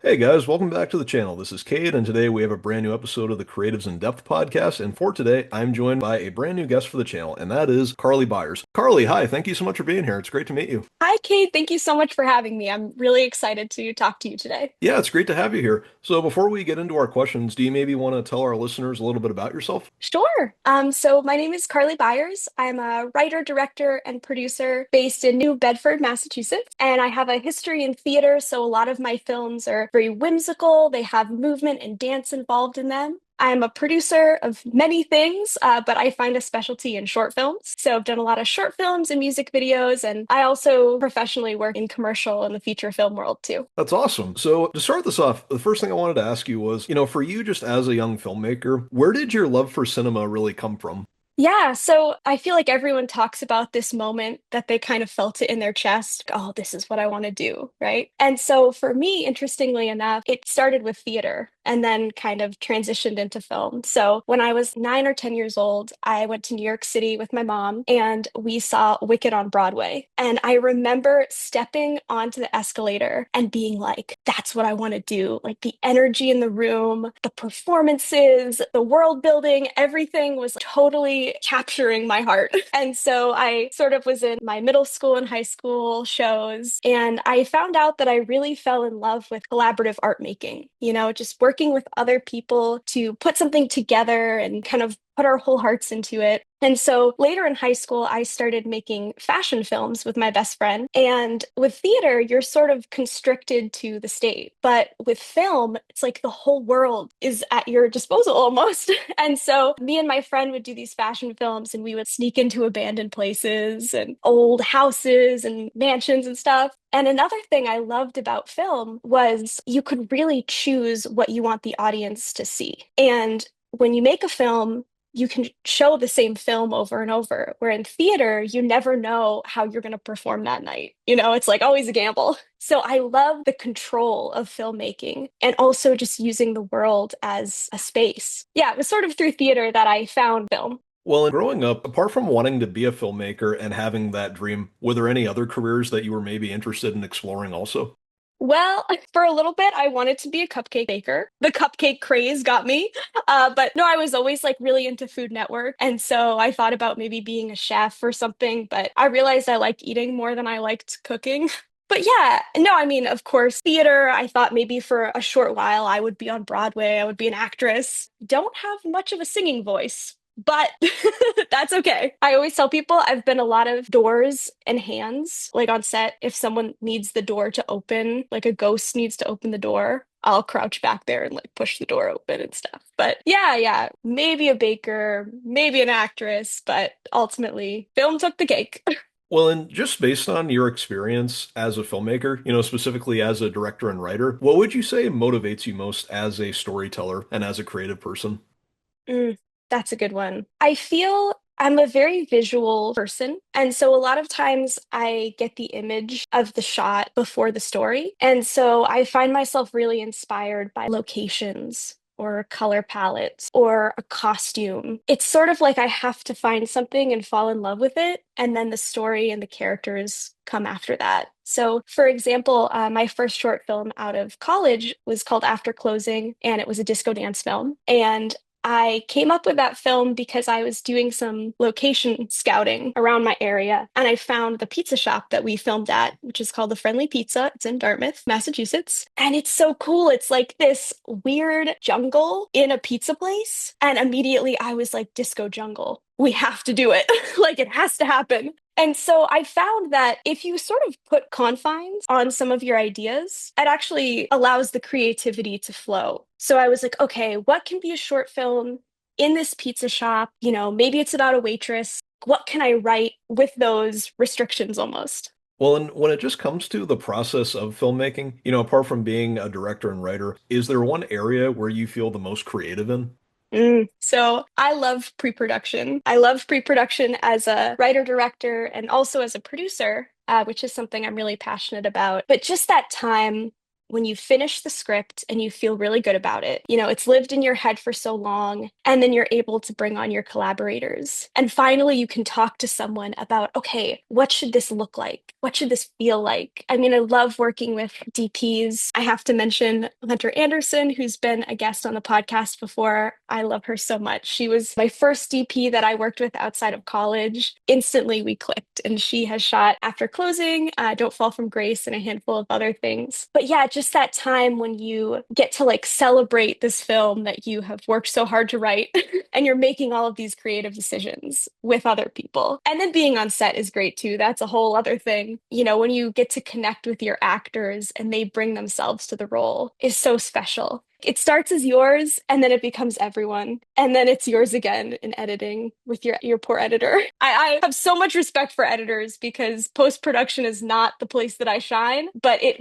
Hey guys, welcome back to the channel. This is Cade, and today we have a brand new episode of the Creatives in Depth podcast. And for today, I'm joined by a brand new guest for the channel, and that is Carley Byers. Carley, hi, thank you so much for being here. It's great to meet you. Hi, Kate. Thank you so much for having me. I'm really excited to talk to you today. Yeah, it's great to have you here. So before we get into our questions, do you maybe want to tell our listeners a little bit about yourself? Sure. So my name is Carley Byers. I'm a writer, director, and producer based in New Bedford, Massachusetts. And I have a history in theater, so a lot of my films are very whimsical. They have movement and dance involved in them. I'm a producer of many things, but I find a specialty in short films. So I've done a lot of short films and music videos, and I also professionally work in commercial and the feature film world too. That's awesome. So to start this off, the first thing I wanted to ask you was, for you just as a young filmmaker, where did your love for cinema really come from? Yeah, so I feel like everyone talks about this moment that they kind of felt it in their chest. Oh, this is what I want to do, right? And so for me, interestingly enough, it started with theater and then kind of transitioned into film. So when I was 9 or 10 years old, I went to New York City with my mom and we saw Wicked on Broadway. And I remember stepping onto the escalator and being like, that's what I want to do. Like the energy in the room, the performances, the world building, everything was totally capturing my heart. And so I sort of was in my middle school and high school shows, and I found out that I really fell in love with collaborative art making, just working with other people to put something together and kind of put our whole hearts into it. And so later in high school, I started making fashion films with my best friend. And with theater, you're sort of constricted to the stage. But with film, it's like the whole world is at your disposal almost. And so me and my friend would do these fashion films and we would sneak into abandoned places and old houses and mansions and stuff. And another thing I loved about film was you could really choose what you want the audience to see. And when you make a film, you can show the same film over and over. Where in theater, you never know how you're going to perform that night. It's like always a gamble. So I love the control of filmmaking and also just using the world as a space. Yeah, it was sort of through theater that I found film. Well, in growing up, apart from wanting to be a filmmaker and having that dream, were there any other careers that you were maybe interested in exploring also? Well, for a little bit, I wanted to be a cupcake baker. The cupcake craze got me. But no, I was always like really into Food Network. And so I thought about maybe being a chef or something, but I realized I liked eating more than I liked cooking. But yeah, no, I mean, of course, theater, I thought maybe for a short while I would be on Broadway, I would be an actress. Don't have much of a singing voice, but that's okay. I always tell people I've been a lot of doors and hands, like on set. If someone needs the door to open, like a ghost needs to open the door, I'll crouch back there and like push the door open and stuff. But yeah, maybe a baker, maybe an actress, but ultimately, film took the cake. Well, and just based on your experience as a filmmaker, specifically as a director and writer, what would you say motivates you most as a storyteller and as a creative person? Mm, that's a good one. I feel I'm a very visual person. And so a lot of times I get the image of the shot before the story. And so I find myself really inspired by locations or color palettes or a costume. It's sort of like I have to find something and fall in love with it. And then the story and the characters come after that. So, for example, my first short film out of college was called After Closing, and it was a disco dance film. And I came up with that film because I was doing some location scouting around my area and I found the pizza shop that we filmed at, which is called The Friendly Pizza. It's in Dartmouth, Massachusetts. And it's so cool. It's like this weird jungle in a pizza place. And immediately I was like, disco jungle. We have to do it. Like it has to happen. And so I found that if you sort of put confines on some of your ideas, it actually allows the creativity to flow. So I was like, okay, what can be a short film in this pizza shop? Maybe it's about a waitress. What can I write with those restrictions almost? Well, and when it just comes to the process of filmmaking, apart from being a director and writer, is there one area where you feel the most creative in? So I love pre-production. I love pre-production as a writer director and also as a producer, which is something I'm really passionate about. But just that time when you finish the script and you feel really good about it. It's lived in your head for so long, and then you're able to bring on your collaborators. And finally, you can talk to someone about, okay, what should this look like? What should this feel like? I mean, I love working with DPs. I have to mention Hunter Anderson, who's been a guest on the podcast before. I love her so much. She was my first DP that I worked with outside of college. Instantly, we clicked, and she has shot After Closing, Don't Fall from Grace, and a handful of other things. But yeah, just that time when you get to like celebrate this film that you have worked so hard to write and you're making all of these creative decisions with other people. And then being on set is great too. That's a whole other thing. When you get to connect with your actors and they bring themselves to the role is so special. It starts as yours and then it becomes everyone. And then it's yours again in editing with your poor editor. I have so much respect for editors because post-production is not the place that I shine, but it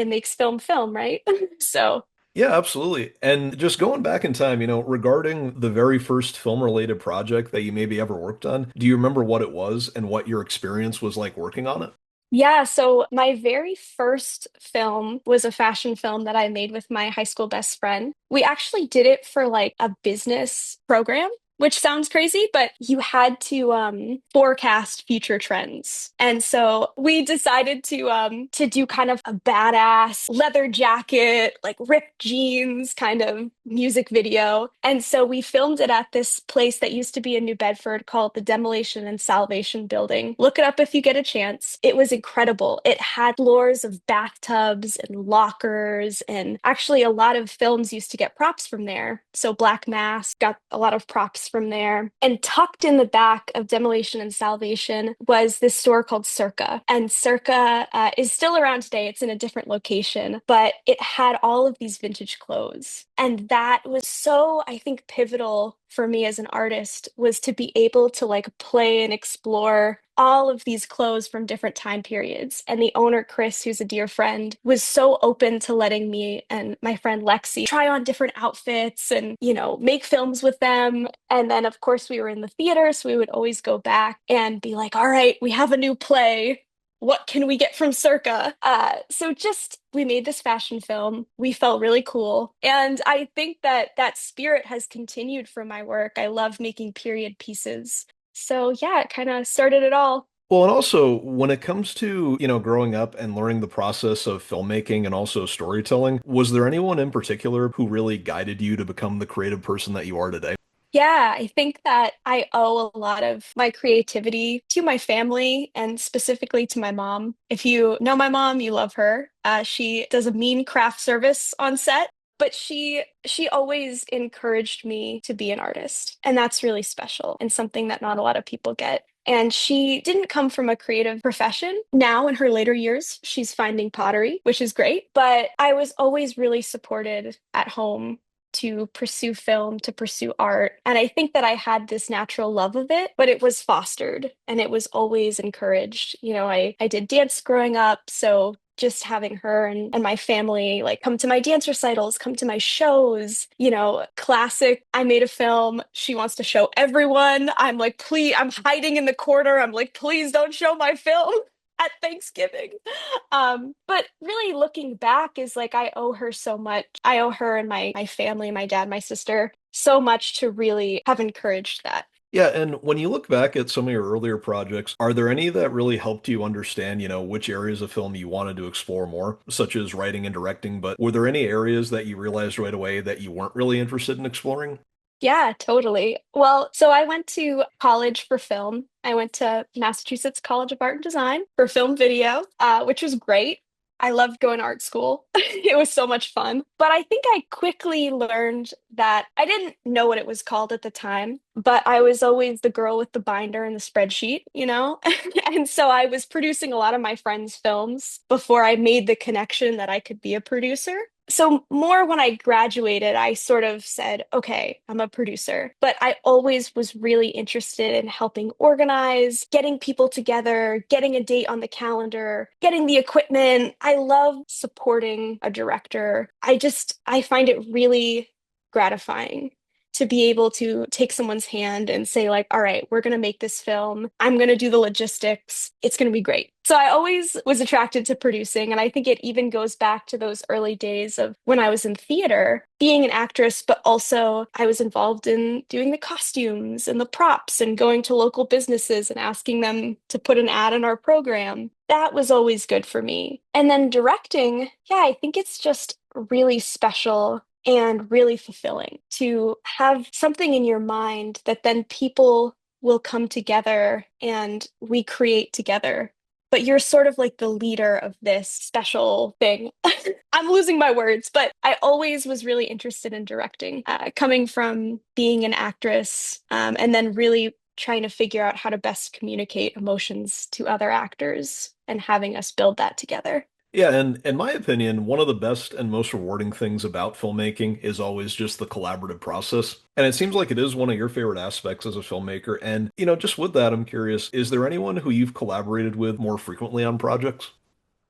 makes film, right? So Yeah, absolutely. And just going back in time, regarding the very first film-related project that you maybe ever worked on, do you remember what it was and what your experience was like working on it? yeah, so my very first film was a fashion film that I made with my high school best friend. We actually did it for like a business program, which sounds crazy, but you had to forecast future trends. And so we decided to do kind of a badass leather jacket, like ripped jeans kind of music video. And so we filmed it at this place that used to be in New Bedford called the Demolition and Salvation Building. Look it up if you get a chance. It was incredible. It had floors of bathtubs and lockers, and actually a lot of films used to get props from there. So Black Mass got a lot of props from there. And tucked in the back of Demolition and Salvation was this store called Circa. And Circa is still around today. It's in a different location, but it had all of these vintage clothes. And that was so, I think, pivotal for me as an artist was to be able to like play and explore all of these clothes from different time periods. And the owner, Chris, who's a dear friend, was so open to letting me and my friend Lexi try on different outfits and, make films with them. And then, of course, we were in the theater, so we would always go back and be like, all right, we have a new play. What can we get from Circa? So just we made this fashion film. We felt really cool. And I think that spirit has continued from my work. I love making period pieces. So yeah, it kind of started it all. Well, and also when it comes to, growing up and learning the process of filmmaking and also storytelling, was there anyone in particular who really guided you to become the creative person that you are today? Yeah, I think that I owe a lot of my creativity to my family and specifically to my mom. If you know my mom, you love her. She does a mean craft service on set, but she always encouraged me to be an artist, and that's really special and something that not a lot of people get. And she didn't come from a creative profession. Now, in her later years, she's finding pottery, which is great. But I was always really supported at home to pursue film, to pursue art. And I think that I had this natural love of it, but it was fostered and it was always encouraged. I did dance growing up. So just having her and my family like come to my dance recitals, come to my shows, classic. I made a film. She wants to show everyone. I'm like, please, I'm hiding in the corner. I'm like, please don't show my film at Thanksgiving. But really looking back is like I owe her so much. I owe her and my family, my dad, my sister, so much to really have encouraged that. Yeah, and when you look back at some of your earlier projects, are there any that really helped you understand, which areas of film you wanted to explore more, such as writing and directing, but were there any areas that you realized right away that you weren't really interested in exploring? Yeah, totally. Well, so I went to college for film. I went to Massachusetts College of Art and Design for film video, which was great. I loved going to art school. It was so much fun. But I think I quickly learned that I didn't know what it was called at the time, but I was always the girl with the binder and the spreadsheet? And so I was producing a lot of my friends' films before I made the connection that I could be a producer. So more when I graduated, I sort of said, okay, I'm a producer. But I always was really interested in helping organize, getting people together, getting a date on the calendar, getting the equipment. I love supporting a director. I find it really gratifying to be able to take someone's hand and say like, all right, we're going to make this film. I'm going to do the logistics. It's going to be great. So I always was attracted to producing, and I think it even goes back to those early days of when I was in theater, being an actress, but also I was involved in doing the costumes and the props and going to local businesses and asking them to put an ad in our program. That was always good for me. And then directing, yeah, I think it's just really special and really fulfilling to have something in your mind that then people will come together and we create together, but you're sort of like the leader of this special thing. I'm losing my words, but I always was really interested in directing, coming from being an actress, and then really trying to figure out how to best communicate emotions to other actors and having us build that together. Yeah, and in my opinion, one of the best and most rewarding things about filmmaking is always just the collaborative process. And it seems like it is one of your favorite aspects as a filmmaker. And, just with that, I'm curious, is there anyone who you've collaborated with more frequently on projects?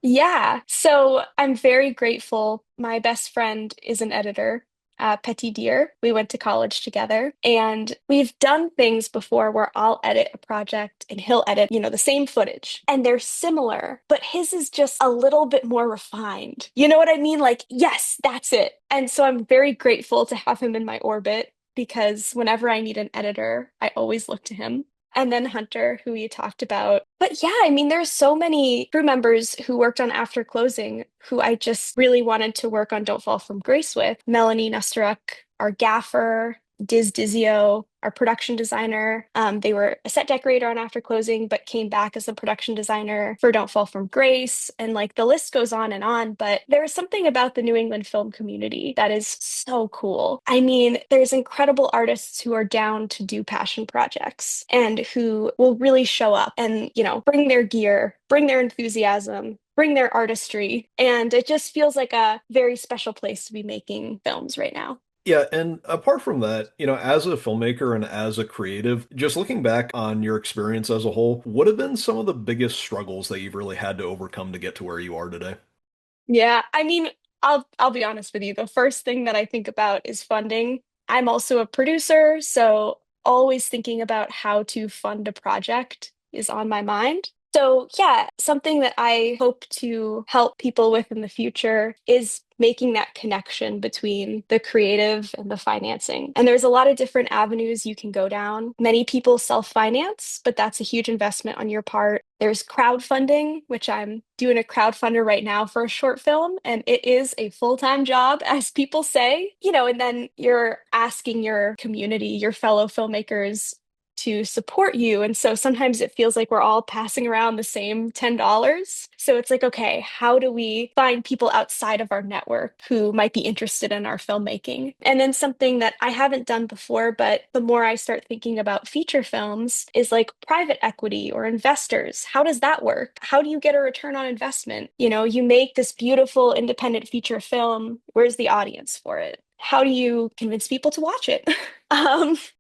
Yeah, so I'm very grateful. My best friend is an editor, Petit Deer. We went to college together, and we've done things before where I'll edit a project and he'll edit, the same footage, and they're similar, but his is just a little bit more refined. You know what I mean? Like, yes, that's it. And so I'm very grateful to have him in my orbit because whenever I need an editor, I always look to him, and then Hunter, who you talked about. But yeah, I mean, there's so many crew members who worked on After Closing who I just really wanted to work on Don't Fall from Grace with. Melanie Nesteruk, our gaffer, Diz Dizio, our production designer. They were a set decorator on After Closing, but came back as a production designer for Don't Fall from Grace. And like the list goes on and on. But there is something about the New England film community that is so cool. I mean, there's incredible artists who are down to do passion projects and who will really show up and, bring their gear, bring their enthusiasm, bring their artistry. And it just feels like a very special place to be making films right now. Yeah, and apart from that, as a filmmaker and as a creative, just looking back on your experience as a whole, what have been some of the biggest struggles that you've really had to overcome to get to where you are today? Yeah, I mean, I'll be honest with you. The first thing that I think about is funding. I'm also a producer, so always thinking about how to fund a project is on my mind. So, yeah, something that I hope to help people with in the future is making that connection between the creative and the financing. And there's a lot of different avenues you can go down. Many people self-finance, but that's a huge investment on your part. There's crowdfunding, which I'm doing a crowdfunder right now for a short film, and it is a full-time job, as people say, and then you're asking your community, your fellow filmmakers, to support you. And so sometimes it feels like we're all passing around the same $10. So it's like, okay, how do we find people outside of our network who might be interested in our filmmaking? And then something that I haven't done before, but the more I start thinking about feature films is like private equity or investors. How does that work? How do you get a return on investment? You make this beautiful independent feature film. Where's the audience for it? How do you convince people to watch it?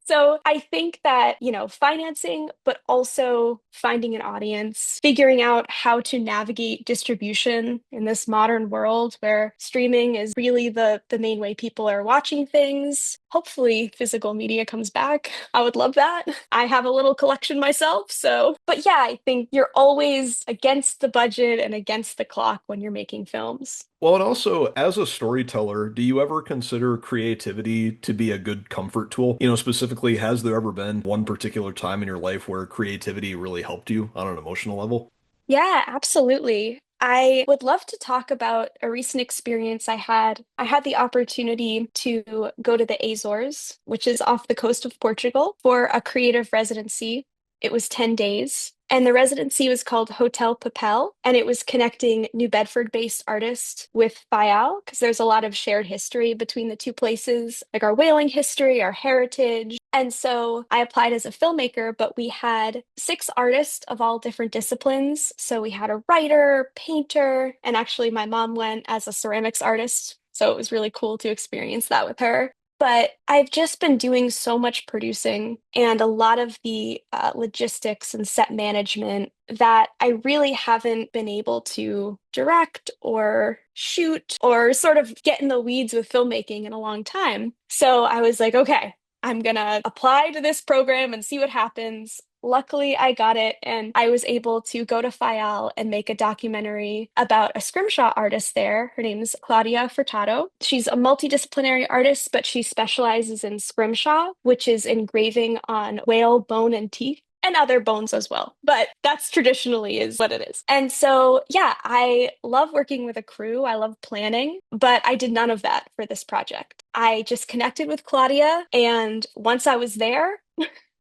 So I think that, financing, but also finding an audience, figuring out how to navigate distribution in this modern world where streaming is really the main way people are watching things. Hopefully physical media comes back. I would love that. I have a little collection myself, so. But yeah, I think you're always against the budget and against the clock when you're making films. Well, and also, as a storyteller, do you ever consider creativity to be a good comfort tool? Specifically, has there ever been one particular time in your life where creativity really helped you on an emotional level? Yeah, absolutely. I would love to talk about a recent experience I had. I had the opportunity to go to the Azores, which is off the coast of Portugal, for a creative residency. It was 10 days. And the residency was called Hotel Papel, and it was connecting New Bedford-based artists with Fayal, because there's a lot of shared history between the two places, like our whaling history, our heritage. And so I applied as a filmmaker, but we had 6 artists of all different disciplines. So we had a writer, painter, and actually my mom went as a ceramics artist. So it was really cool to experience that with her. But I've just been doing so much producing and a lot of the logistics and set management that I really haven't been able to direct or shoot or sort of get in the weeds with filmmaking in a long time. So I was like, okay, I'm gonna apply to this program and see what happens. luckily I got it and I was able to go to Fayal and make a documentary about a scrimshaw artist there. Her name is Claudia Furtado. She's a multidisciplinary artist, but she specializes in scrimshaw, which is engraving on whale bone and teeth. And other bones as well. But that's traditionally is what it is. And so, yeah, I love working with a crew. I love planning, but I did none of that for this project. I just connected with Claudia. And once I was there,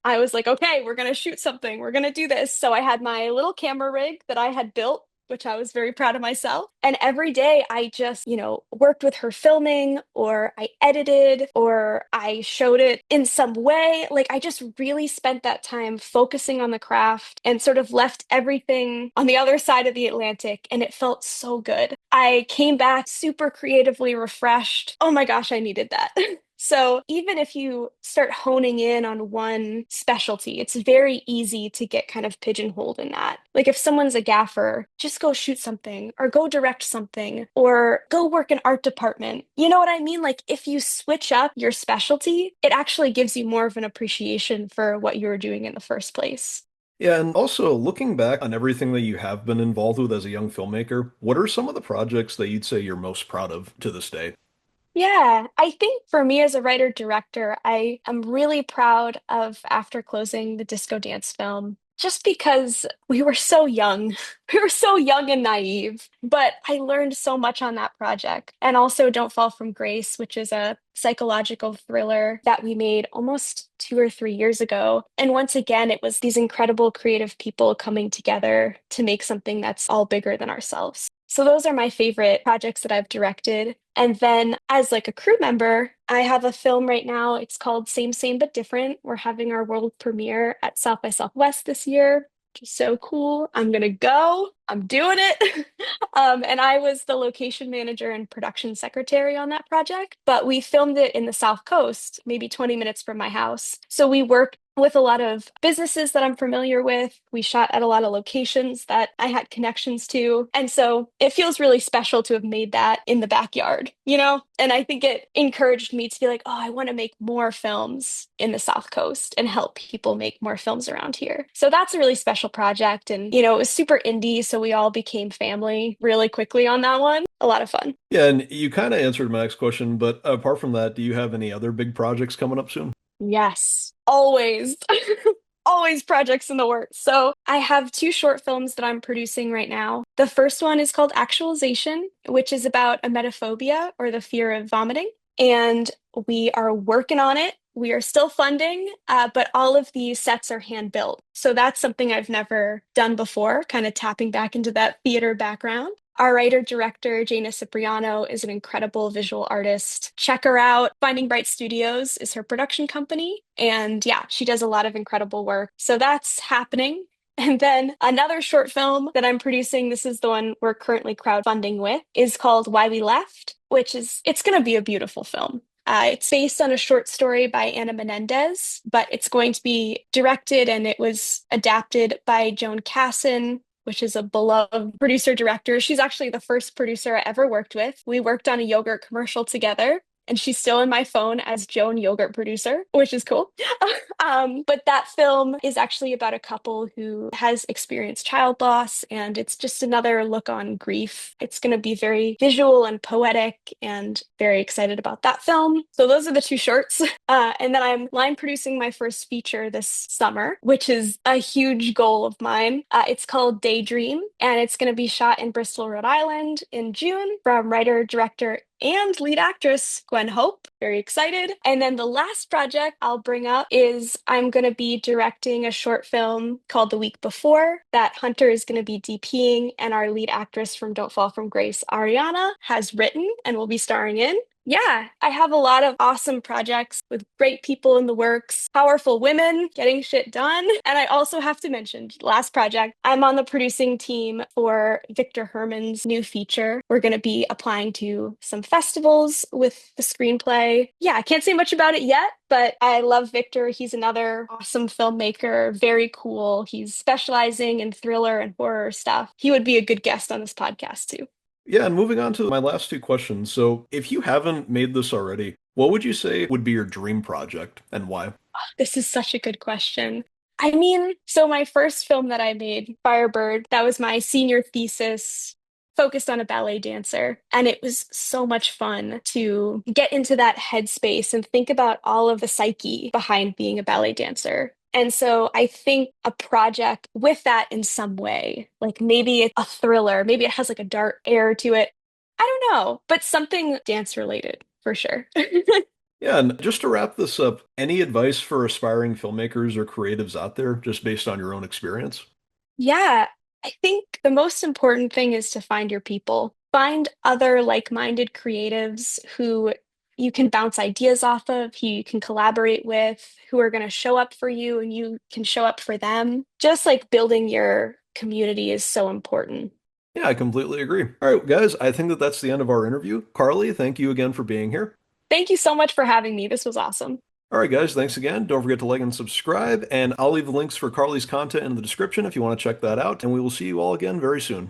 I was like, okay, we're going to shoot something. We're going to do this. So I had my little camera rig that I had built, which I was very proud of myself. And every day I just, worked with her filming, or I edited, or I showed it in some way. Like I just really spent that time focusing on the craft and sort of left everything on the other side of the Atlantic. And it felt so good. I came back super creatively refreshed. Oh my gosh, I needed that. So even if you start honing in on one specialty, it's very easy to get kind of pigeonholed in that. Like if someone's a gaffer, just go shoot something or go direct something or go work in art department. You know what I mean? Like if you switch up your specialty, it actually gives you more of an appreciation for what you were doing in the first place. Yeah, and also looking back on everything that you have been involved with as a young filmmaker, what are some of the projects that you'd say you're most proud of to this day? Yeah, I think for me as a writer director, I am really proud of After Closing, the disco dance film, just because we were so young. We were so young and naive, but I learned so much on that project. And also Don't Fall from Grace, which is a psychological thriller that we made almost 2 or 3 years ago. And once again, it was these incredible creative people coming together to make something that's all bigger than ourselves. So those are my favorite projects that I've directed. And then as like a crew member, I have a film right now. It's called Same Same But Different. We're having our world premiere at South by Southwest this year, which is so cool. I'm gonna go. I'm doing it. And I was the location manager and production secretary on that project, but we filmed it in the South Coast, maybe 20 minutes from my house. So we worked with a lot of businesses that I'm familiar with. We shot at a lot of locations that I had connections to. And so it feels really special to have made that in the backyard, you know? And I think it encouraged me to be like, oh, I want to make more films in the South Coast and help people make more films around here. So that's a really special project. And, it was super indie. So we all became family really quickly on that one. A lot of fun. Yeah, and you kind of answered my next question, but apart from that, do you have any other big projects coming up soon? Yes, always. Always projects in the works. So I have two short films that I'm producing right now. The first one is called Actualization, which is about emetophobia or the fear of vomiting. And we are working on it. We are still funding, but all of the sets are hand built. So that's something I've never done before, kind of tapping back into that theater background. Our writer director, Jana Cipriano, is an incredible visual artist. Check her out. Finding Bright Studios is her production company. And yeah, she does a lot of incredible work. So that's happening. And then another short film that I'm producing, this is the one we're currently crowdfunding with, is called Why We Left, it's going to be a beautiful film. It's based on a short story by Anna Menendez, but it's going to be directed and it was adapted by Joan Casson, which is a beloved producer director. She's actually the first producer I ever worked with. We worked on a yogurt commercial together, and she's still in my phone as Joan Yogurt Producer, which is cool. But that film is actually about a couple who has experienced child loss, and it's just another look on grief. It's going to be very visual and poetic, and very excited about that film. So those are the two shorts. And then I'm line producing my first feature this summer, which is a huge goal of mine. It's called Daydream, and it's going to be shot in Bristol, Rhode Island in June from writer, director, and lead actress Gwen Hope. Very excited. And then the last project I'll bring up is I'm going to be directing a short film called The Week Before that Hunter is going to be DPing, and our lead actress from Don't Fall from Grace, Ariana, has written and will be starring in. Yeah, I have a lot of awesome projects with great people in the works, powerful women getting shit done. And I also have to mention, last project, I'm on the producing team for Victor Herman's new feature. We're going to be applying to some festivals with the screenplay. Yeah, I can't say much about it yet, but I love Victor. He's another awesome filmmaker, very cool. He's specializing in thriller and horror stuff. He would be a good guest on this podcast too. Yeah, and moving on to my last two questions. So, if you haven't made this already, what would you say would be your dream project and why? This is such a good question. I mean, so my first film that I made, Firebird, that was my senior thesis, focused on a ballet dancer. And it was so much fun to get into that headspace and think about all of the psyche behind being a ballet dancer. And so I think a project with that in some way, like maybe it's a thriller, maybe it has like a dark air to it. I don't know, but something dance related for sure. Yeah, and just to wrap this up, any advice for aspiring filmmakers or creatives out there, just based on your own experience? Yeah, I think the most important thing is to find your people. Find other like-minded creatives who you can bounce ideas off of, who you can collaborate with, who are going to show up for you and you can show up for them. Just like building your community is so important. Yeah, I completely agree. All right, guys, I think that that's the end of our interview. Carly, thank you again for being here. Thank you so much for having me. This was awesome. All right, guys, thanks again. Don't forget to like and subscribe, and I'll leave the links for Carly's content in the description if you want to check that out, and we will see you all again very soon.